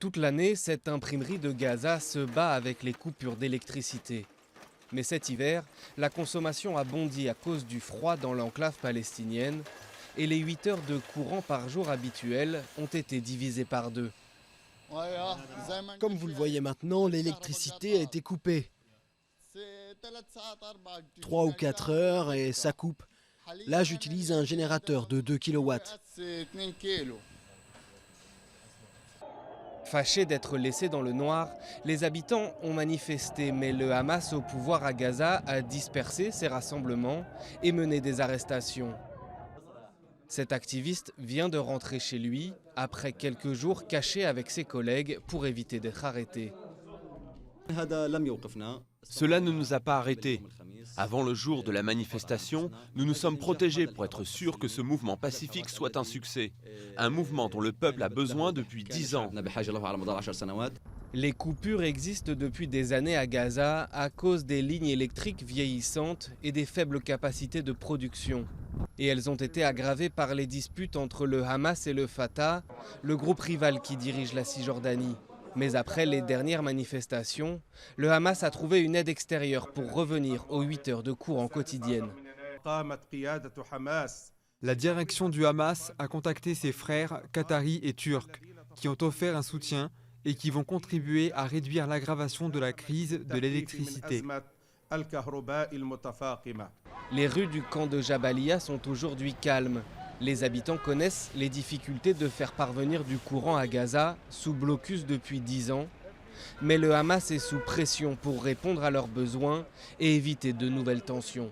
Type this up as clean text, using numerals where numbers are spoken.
Toute l'année, cette imprimerie de Gaza se bat avec les coupures d'électricité. Mais cet hiver, la consommation a bondi à cause du froid dans l'enclave palestinienne et les 8 heures de courant par jour habituelles ont été divisées par 2. Comme vous le voyez maintenant, l'électricité a été coupée. 3 ou 4 heures et ça coupe. Là, j'utilise un générateur de 2 kW. Fâchés d'être laissés dans le noir, les habitants ont manifesté, mais le Hamas au pouvoir à Gaza a dispersé ces rassemblements et mené des arrestations. Cet activiste vient de rentrer chez lui après quelques jours cachés avec ses collègues pour éviter d'être arrêté. Cela ne nous a pas arrêtés. Avant le jour de la manifestation, nous nous sommes protégés pour être sûrs que ce mouvement pacifique soit un succès. Un mouvement dont le peuple a besoin depuis 10 ans. Les coupures existent depuis des années à Gaza à cause des lignes électriques vieillissantes et des faibles capacités de production. Et elles ont été aggravées par les disputes entre le Hamas et le Fatah, le groupe rival qui dirige la Cisjordanie. Mais après les dernières manifestations, le Hamas a trouvé une aide extérieure pour revenir aux 8 heures de courant quotidiennes. La direction du Hamas a contacté ses frères qataris et turcs qui ont offert un soutien et qui vont contribuer à réduire l'aggravation de la crise de l'électricité. Les rues du camp de Jabalia sont aujourd'hui calmes. Les habitants connaissent les difficultés de faire parvenir du courant à Gaza, sous blocus depuis 10 ans. Mais le Hamas est sous pression pour répondre à leurs besoins et éviter de nouvelles tensions.